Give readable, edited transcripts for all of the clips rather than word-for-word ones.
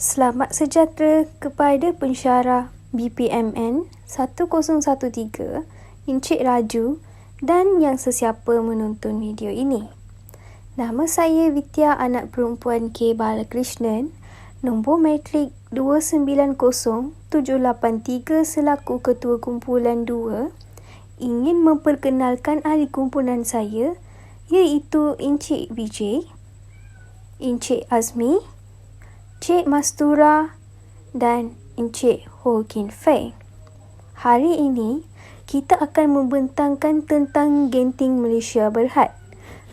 Selamat sejahtera kepada pensyarah BPMN 1013, Encik Raju dan yang sesiapa menonton video ini. Nama saya Vidya anak perempuan K. Balakrishnan, nombor matrik 290783 selaku Ketua Kumpulan 2, ingin memperkenalkan ahli kumpulan saya iaitu Encik Vijay, Encik Azmi, Cik Mastura dan Encik Ho Kin Fei. Hari ini, kita akan membentangkan tentang Genting Malaysia Berhad.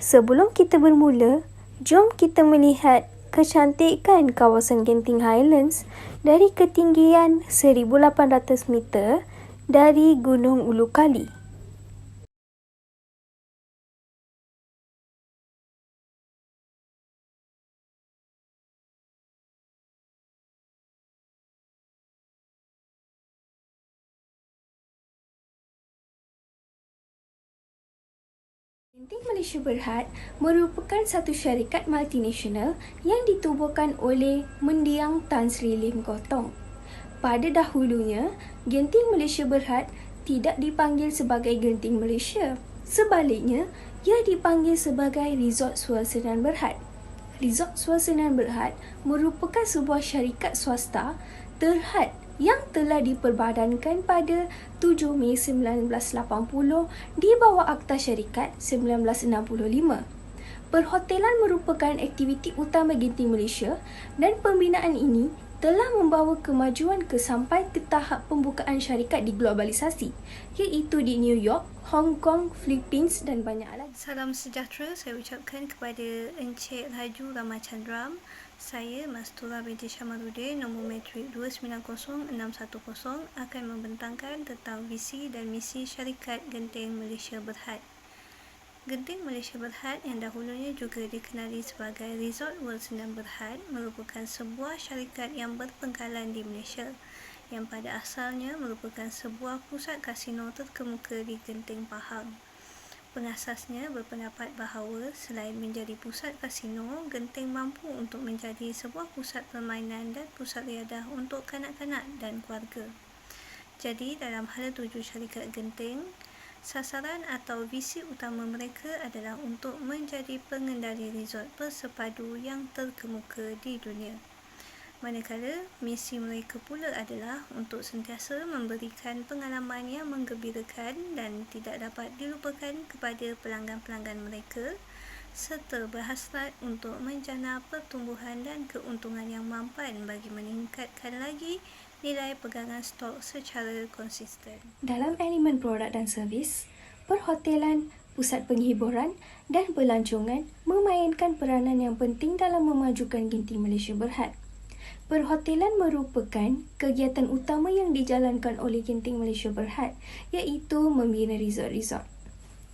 Sebelum kita bermula, jom kita melihat kecantikan kawasan Genting Highlands dari ketinggian 1,800 meter dari Gunung Ulu Kali. Genting Malaysia Berhad merupakan satu syarikat multinasional yang ditubuhkan oleh Mendiang Tan Sri Lim Kotong. Pada dahulunya, Genting Malaysia Berhad tidak dipanggil sebagai Genting Malaysia. Sebaliknya, ia dipanggil sebagai Resort Suasenan Berhad. Resort Suasenan Berhad merupakan sebuah syarikat swasta terhad yang telah diperbadankan pada 7 Mei 1980 di bawah Akta Syarikat 1965. Perhotelan merupakan aktiviti utama Genting Malaysia dan pembinaan ini telah membawa kemajuan sampai ke tahap pembukaan syarikat diglobalisasi, iaitu di New York, Hong Kong, Philippines dan banyak lagi. Salam sejahtera saya ucapkan kepada Encik Raju Ramachandra. Saya Mastura binti Syamaruddin, nombor matrik 290610 akan membentangkan tentang visi dan misi syarikat Genting Malaysia Berhad. Genting Malaysia Berhad yang dahulunya juga dikenali sebagai Resort World Senang Berhad merupakan sebuah syarikat yang berpangkalan di Malaysia yang pada asalnya merupakan sebuah pusat kasino terkemuka di Genting Pahang. Pengasasnya berpendapat bahawa selain menjadi pusat kasino, Genting mampu untuk menjadi sebuah pusat permainan dan pusat riadah untuk kanak-kanak dan keluarga. Jadi dalam hala tuju syarikat Genting, sasaran atau visi utama mereka adalah untuk menjadi pengendali resort bersepadu yang terkemuka di dunia. Manakala misi mereka pula adalah untuk sentiasa memberikan pengalaman yang menggembirakan dan tidak dapat dilupakan kepada pelanggan-pelanggan mereka serta berhasrat untuk menjana pertumbuhan dan keuntungan yang mampan bagi meningkatkan lagi nilai pegangan stok secara konsisten. Dalam elemen produk dan servis, perhotelan, pusat penghiburan dan pelancongan memainkan peranan yang penting dalam memajukan Genting Malaysia Berhad. Perhotelan merupakan kegiatan utama yang dijalankan oleh Genting Malaysia Berhad, iaitu membina resort-resort.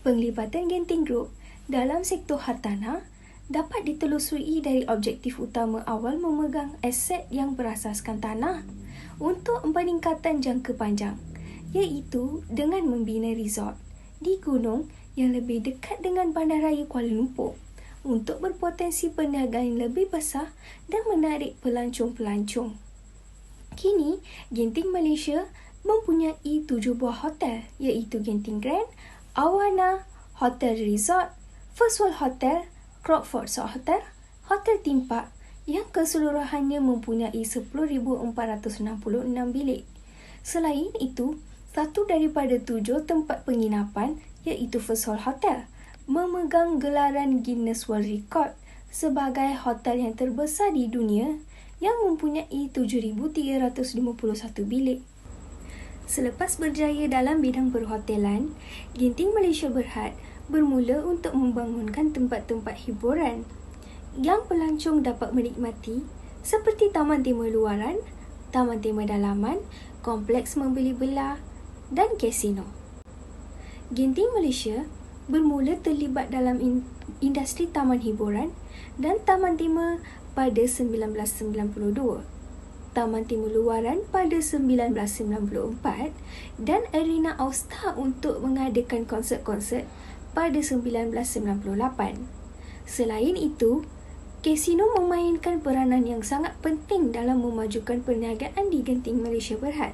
Penglibatan Genting Group dalam sektor hartanah dapat ditelusuri dari objektif utama awal memegang aset yang berasaskan tanah untuk peningkatan jangka panjang, iaitu dengan membina resort di gunung yang lebih dekat dengan Bandaraya Kuala Lumpur untuk berpotensi perniagaan yang lebih besar dan menarik pelancong-pelancong. Kini, Genting Malaysia mempunyai 7 buah hotel, iaitu Genting Grand, Awana, Hotel Resort, First World Hotel, Crockford Hotel, Hotel Theme Park yang keseluruhannya mempunyai 10,466 bilik. Selain itu, satu daripada 7 tempat penginapan, iaitu First World Hotel, memegang gelaran Guinness World Record sebagai hotel yang terbesar di dunia yang mempunyai 7,351 bilik. Selepas berjaya dalam bidang perhotelan, Genting Malaysia Berhad bermula untuk membangunkan tempat-tempat hiburan yang pelancong dapat menikmati seperti taman tema luaran, taman tema dalaman, kompleks membeli belah dan kasino. Genting Malaysia bermula terlibat dalam industri taman hiburan dan taman tema pada 1992, taman tema luaran pada 1994 dan arena All-Star untuk mengadakan konsert-konsert pada 1998. Selain itu, Kasino memainkan peranan yang sangat penting dalam memajukan perniagaan di Genting Malaysia Berhad.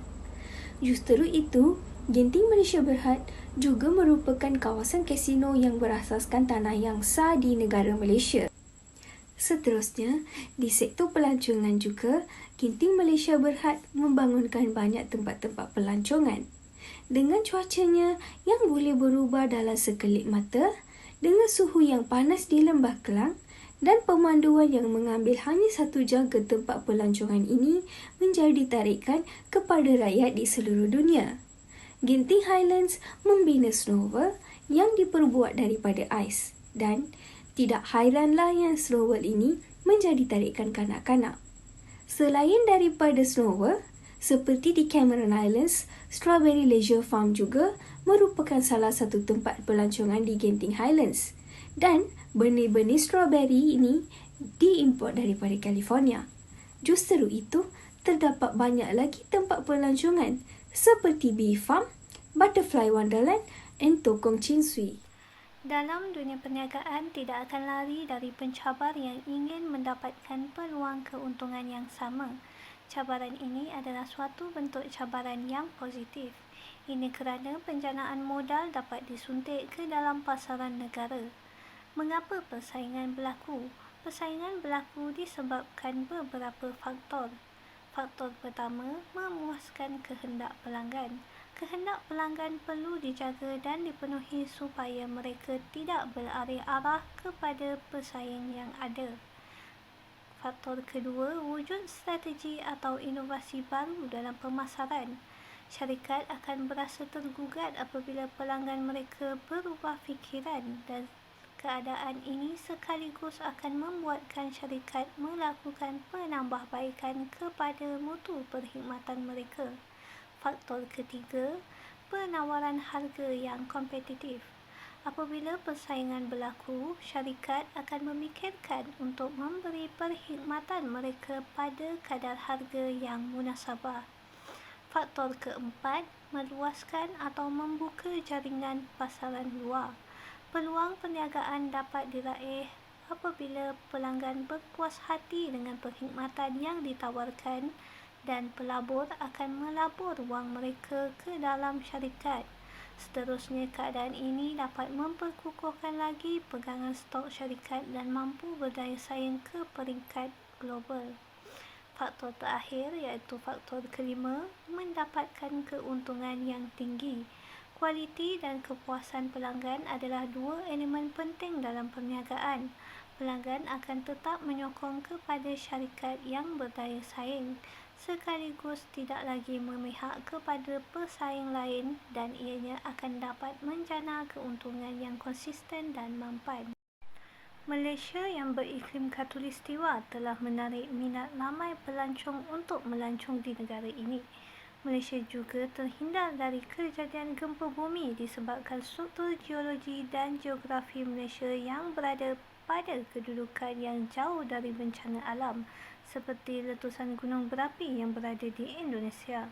Justru itu, Genting Malaysia Berhad juga merupakan kawasan kasino yang berasaskan tanah yang sah di negara Malaysia. Seterusnya, di sektor pelancongan juga, Genting Malaysia Berhad membangunkan banyak tempat-tempat pelancongan. Dengan cuacanya yang boleh berubah dalam sekelip mata, dengan suhu yang panas di Lembah Kelang, dan pemanduan yang mengambil hanya 1 jam ke tempat pelancongan ini menjadi tarikan kepada rakyat di seluruh dunia. Genting Highlands membina snowball yang diperbuat daripada ais dan tidak hairanlah yang snowball ini menjadi tarikan kanak-kanak. Selain daripada snowball, seperti di Cameron Islands, Strawberry Leisure Farm juga merupakan salah satu tempat pelancongan di Genting Highlands. Dan benih-benih strawberry ini diimport daripada California. Justru itu, terdapat banyak lagi tempat pelancongan seperti Bee Farm, Butterfly Wonderland dan Tokong Chin Swee. Dalam dunia perniagaan, tidak akan lari dari pencabar yang ingin mendapatkan peluang keuntungan yang sama. Cabaran ini adalah suatu bentuk cabaran yang positif. Ini kerana penjanaan modal dapat disuntik ke dalam pasaran negara. Mengapa persaingan berlaku? Persaingan berlaku disebabkan beberapa faktor. Faktor pertama, memuaskan kehendak pelanggan. Kehendak pelanggan perlu dijaga dan dipenuhi supaya mereka tidak beralih arah kepada pesaing yang ada. Faktor kedua, wujud strategi atau inovasi baru dalam pemasaran. Syarikat akan berasa tergugat apabila pelanggan mereka berubah fikiran dan keadaan ini sekaligus akan membuatkan syarikat melakukan penambahbaikan kepada mutu perkhidmatan mereka. Faktor ketiga, penawaran harga yang kompetitif. Apabila persaingan berlaku, syarikat akan memikirkan untuk memberi perkhidmatan mereka pada kadar harga yang munasabah. Faktor keempat, meluaskan atau membuka jaringan pasaran luar. Peluang perniagaan dapat diraih apabila pelanggan berpuas hati dengan perkhidmatan yang ditawarkan dan pelabur akan melabur wang mereka ke dalam syarikat. Seterusnya, keadaan ini dapat memperkukuhkan lagi pegangan stok syarikat dan mampu berdaya saing ke peringkat global. Faktor terakhir iaitu faktor kelima, mendapatkan keuntungan yang tinggi. Kualiti dan kepuasan pelanggan adalah dua elemen penting dalam perniagaan. Pelanggan akan tetap menyokong kepada syarikat yang berdaya saing, sekaligus tidak lagi memihak kepada pesaing lain dan ianya akan dapat menjana keuntungan yang konsisten dan mampan. Malaysia yang beriklim khatulistiwa telah menarik minat ramai pelancong untuk melancong di negara ini. Malaysia juga terhindar dari kejadian gempa bumi disebabkan struktur geologi dan geografi Malaysia yang berada pada kedudukan yang jauh dari bencana alam seperti letusan gunung berapi yang berada di Indonesia.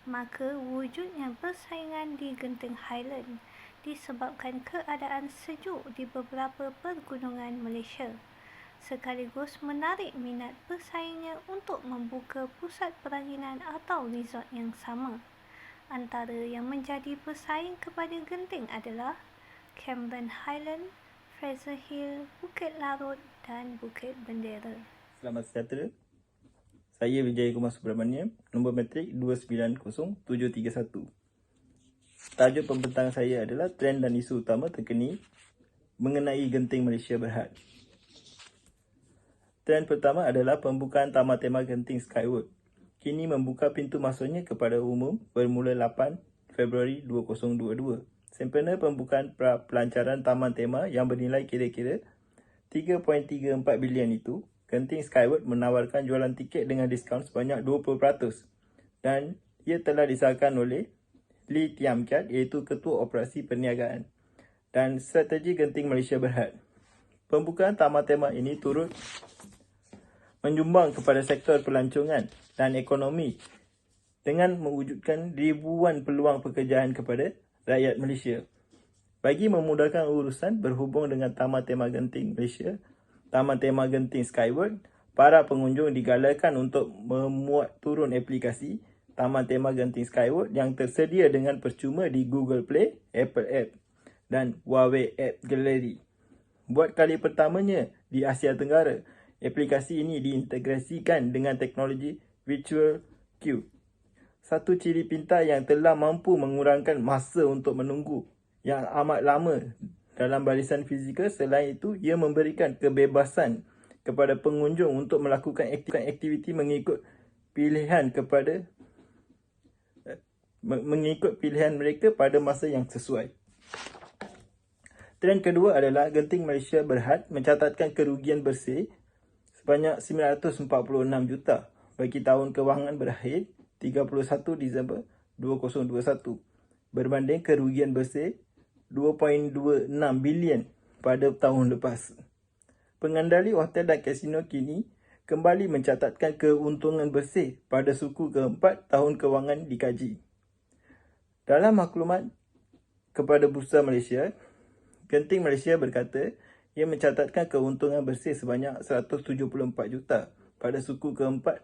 Maka wujudnya persaingan di Genting Highland disebabkan keadaan sejuk di beberapa pergunungan Malaysia, sekaligus menarik minat pesaingnya untuk membuka pusat peranginan atau resort yang sama. Antara yang menjadi pesaing kepada Genting adalah Cameron Highland, Fraser Hill, Bukit Larut dan Bukit Bendera. Selamat sejahtera. Saya Wijaya Kumar Subramaniam, nombor matrik 290731. Tajuk pembentangan saya adalah trend dan isu utama terkini mengenai Genting Malaysia Berhad. Trend pertama adalah pembukaan Taman Tema Genting Skyward. Kini membuka pintu masuknya kepada umum bermula 8 Februari 2022. Sempena pembukaan pelancaran Taman Tema yang bernilai kira-kira 3.34 bilion itu, Genting Skyward menawarkan jualan tiket dengan diskaun sebanyak 20% dan ia telah disahkan oleh Lee Tiam Kiat iaitu Ketua Operasi Perniagaan dan Strategi Genting Malaysia Berhad. Pembukaan Taman Tema ini turut menyumbang kepada sektor pelancongan dan ekonomi dengan mewujudkan ribuan peluang pekerjaan kepada rakyat Malaysia. Bagi memudahkan urusan berhubung dengan Taman Tema Genting Malaysia, Taman Tema Genting Skyward, para pengunjung digalakkan untuk memuat turun aplikasi Taman Tema Genting Skyward yang tersedia dengan percuma di Google Play, Apple App dan Huawei App Gallery. Buat kali pertamanya di Asia Tenggara, aplikasi ini diintegrasikan dengan teknologi Virtual Queue. Satu ciri pintar yang telah mampu mengurangkan masa untuk menunggu yang amat lama dalam barisan fizikal. Selain itu, ia memberikan kebebasan kepada pengunjung untuk melakukan aktiviti mengikut pilihan mereka pada masa yang sesuai. Trend kedua adalah Genting Malaysia Berhad mencatatkan kerugian bersih sebanyak 946 juta bagi tahun kewangan berakhir 31 Disember 2021 berbanding kerugian bersih 2.26 bilion pada tahun lepas. Pengendali hotel dan kasino kini kembali mencatatkan keuntungan bersih pada suku keempat tahun kewangan dikaji. Dalam maklumat kepada Bursa Malaysia, Genting Malaysia berkata ia mencatatkan keuntungan bersih sebanyak 174 juta pada suku keempat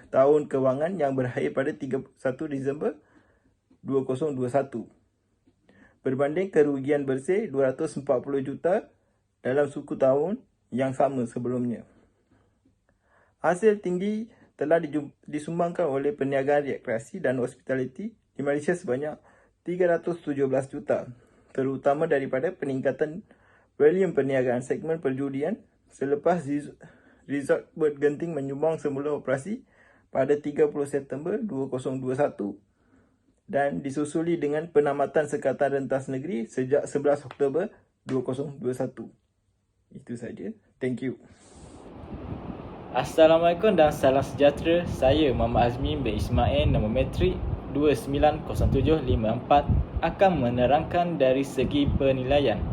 tahun kewangan yang berakhir pada 31 Disember 2021 berbanding kerugian bersih 240 juta dalam suku tahun yang sama sebelumnya. Hasil tinggi telah disumbangkan oleh perniagaan rekreasi dan hospitality di Malaysia sebanyak 317 juta, terutama daripada peningkatan volume perniagaan segmen perjudian selepas Resort World Genting menyumbang semula operasi pada 30 September 2021 dan disusuli dengan penamatan Sekatan Rentas Negeri sejak 11 Oktober 2021. Itu saja. Thank you. Assalamualaikum dan salam sejahtera. Saya Muhammad Azmi bin Ismail, nombor metrik 290754 akan menerangkan dari segi penilaian.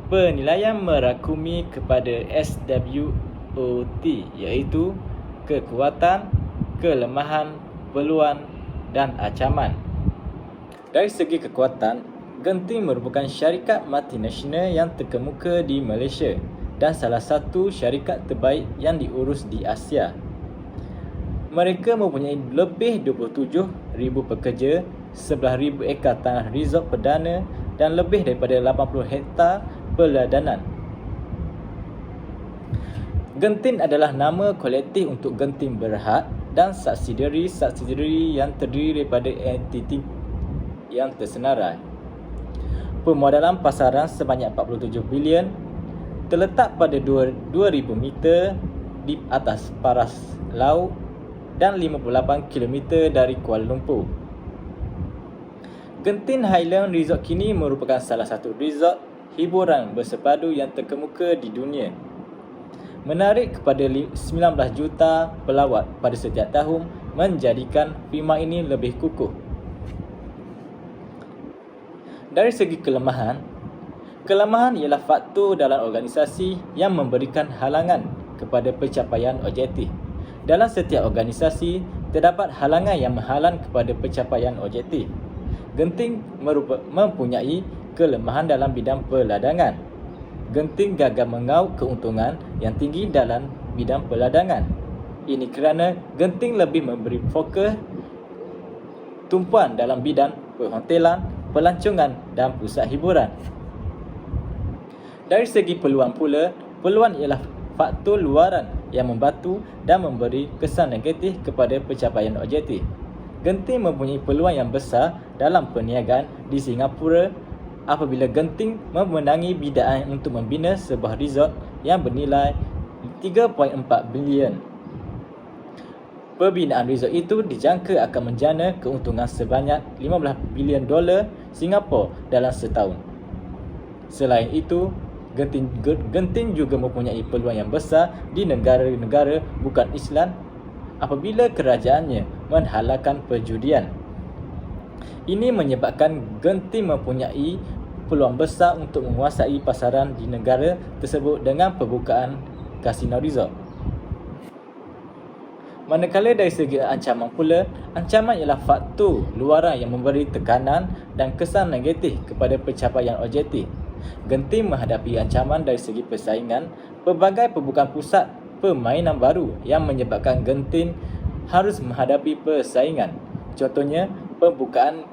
Penilaian merakumi kepada SWOT iaitu kekuatan, kelemahan, peluang dan ancaman. Dari segi kekuatan, Genting merupakan syarikat multinasional yang terkemuka di Malaysia dan salah satu syarikat terbaik yang diurus di Asia. Mereka mempunyai lebih 27,000 pekerja, 11,000 ekar tanah resort perdana dan lebih daripada 80 hektar peladanan. Genting adalah nama kolektif untuk Genting Berhad dan subsidiari yang terdiri daripada entiti yang tersenarai. Pemodalan pasaran sebanyak 47 bilion terletak pada 2,000 meter di atas paras laut dan 58 km dari Kuala Lumpur. Genting Highland Resort kini merupakan salah satu resort hiburan bersepadu yang terkemuka di dunia. Menarik kepada 19 juta pelawat pada setiap tahun menjadikan firma ini lebih kukuh. Dari segi kelemahan ialah faktor dalam organisasi yang memberikan halangan kepada pencapaian objektif. Dalam setiap organisasi, terdapat halangan yang menghalang kepada pencapaian objektif. Genting mempunyai kelemahan dalam bidang peladangan. Genting gagal mengauk keuntungan yang tinggi dalam bidang peladangan. Ini kerana Genting lebih memberi fokus tumpuan dalam bidang perhotelan, pelancongan dan pusat hiburan. Dari segi peluang pula, peluang ialah faktor luaran yang membantu dan memberi kesan negatif kepada pencapaian objektif. Genting mempunyai peluang yang besar dalam perniagaan di Singapura apabila Genting memenangi bidaan untuk membina sebuah resort yang bernilai 3.4 bilion. Pembinaan resort itu dijangka akan menjana keuntungan sebanyak 15 bilion dolar Singapura dalam setahun. Selain itu, Genting juga mempunyai peluang yang besar di negara-negara bukan Islam apabila kerajaannya menghalalkan perjudian. Ini menyebabkan Genting mempunyai peluang besar untuk menguasai pasaran di negara tersebut dengan pembukaan kasino resort. Manakala dari segi ancaman pula, ancaman ialah faktor luaran yang memberi tekanan dan kesan negatif kepada pencapaian objektif. Genting menghadapi ancaman dari segi persaingan pelbagai pembukaan pusat permainan baru yang menyebabkan Genting harus menghadapi persaingan. Contohnya, pembukaan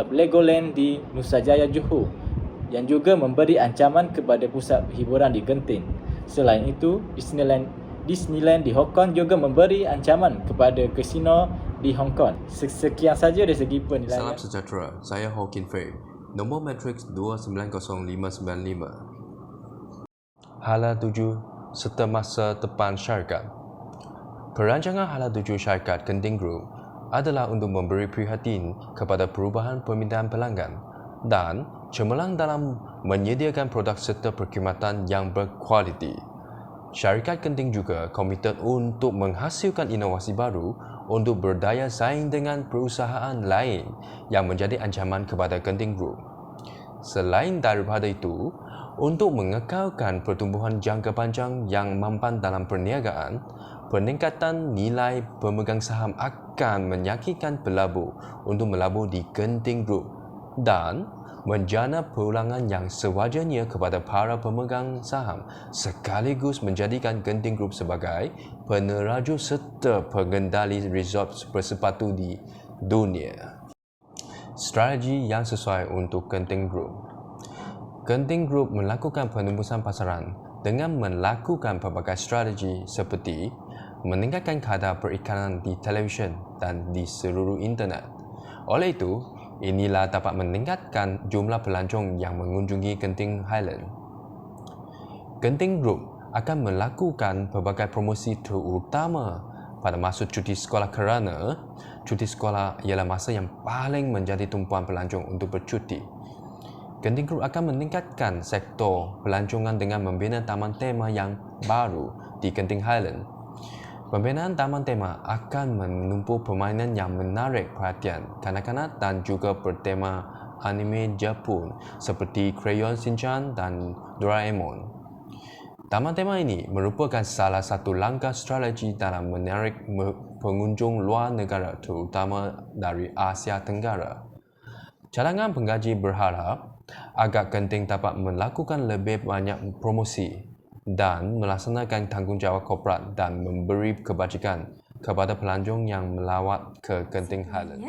Legoland di Nusajaya Johor yang juga memberi ancaman kepada pusat hiburan di Genting. Selain itu, Disneyland di Hong Kong juga memberi ancaman kepada kasino di Hong Kong. Sekian saja dari segi penilaian. Salam sejahtera, saya Hawkin Fei. Nombor matriks 290555. Hala 7 serta masa depan syarikat. Perancangan Hala 7 syarikat Genting Group adalah untuk memberi perhatian kepada perubahan permintaan pelanggan dan cemerlang dalam menyediakan produk serta perkhidmatan yang berkualiti. Syarikat Genting juga komited untuk menghasilkan inovasi baru untuk berdaya saing dengan perusahaan lain yang menjadi ancaman kepada Genting Group. Selain daripada itu, untuk mengekalkan pertumbuhan jangka panjang yang mampan dalam perniagaan, peningkatan nilai pemegang saham akan meyakinkan pelabur untuk melabur di Genting Group dan menjana perulangan yang sewajarnya kepada para pemegang saham sekaligus menjadikan Genting Group sebagai peneraju serta pengendali resort bersepatu di dunia. Strategi yang sesuai untuk Genting Group. Genting Group melakukan penembusan pasaran dengan melakukan pelbagai strategi seperti meningkatkan kadar perikanan di televisyen dan di seluruh internet. Oleh itu, inilah dapat meningkatkan jumlah pelancong yang mengunjungi Genting Highland. Genting Group akan melakukan pelbagai promosi terutama pada masa cuti sekolah kerana cuti sekolah ialah masa yang paling menjadi tumpuan pelancong untuk bercuti. Genting Group akan meningkatkan sektor pelancongan dengan membina taman tema yang baru di Genting Highland. Pembinaan taman tema akan menumpu permainan yang menarik perhatian kanak-kanak dan juga bertema anime Jepun seperti Crayon Shinchan dan Doraemon. Taman tema ini merupakan salah satu langkah strategi dalam menarik pengunjung luar negara terutama dari Asia Tenggara. Cadangan pengkaji berharap agar Genting dapat melakukan lebih banyak promosi dan melaksanakan tanggungjawab korporat dan memberi kebajikan kepada pelancong yang melawat ke Genting Highland.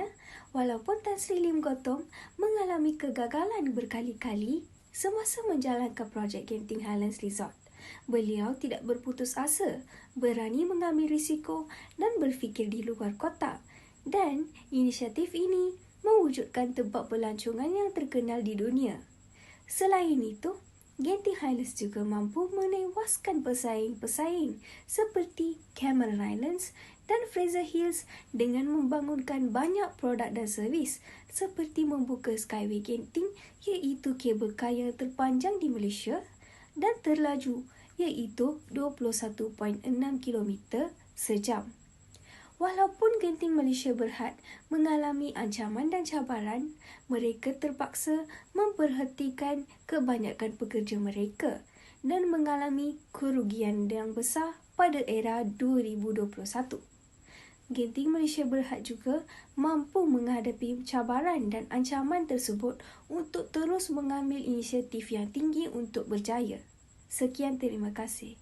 Walaupun Tan Sri Lim Gautam mengalami kegagalan berkali-kali semasa menjalankan projek Genting Highlands Resort, beliau tidak berputus asa, berani mengambil risiko dan berfikir di luar kotak. Dan inisiatif ini mewujudkan tempat pelancongan yang terkenal di dunia. Selain itu, Genting Highlands juga mampu menewaskan pesaing-pesaing seperti Cameron Highlands dan Fraser Hills dengan membangunkan banyak produk dan servis seperti membuka Skyway Genting iaitu kabel kar yang terpanjang di Malaysia dan terlaju iaitu 21.6 km sejam. Walaupun Genting Malaysia Berhad mengalami ancaman dan cabaran, mereka terpaksa memperhatikan kebanyakan pekerja mereka dan mengalami kerugian yang besar pada era 2021. Genting Malaysia Berhad juga mampu menghadapi cabaran dan ancaman tersebut untuk terus mengambil inisiatif yang tinggi untuk berjaya. Sekian, terima kasih.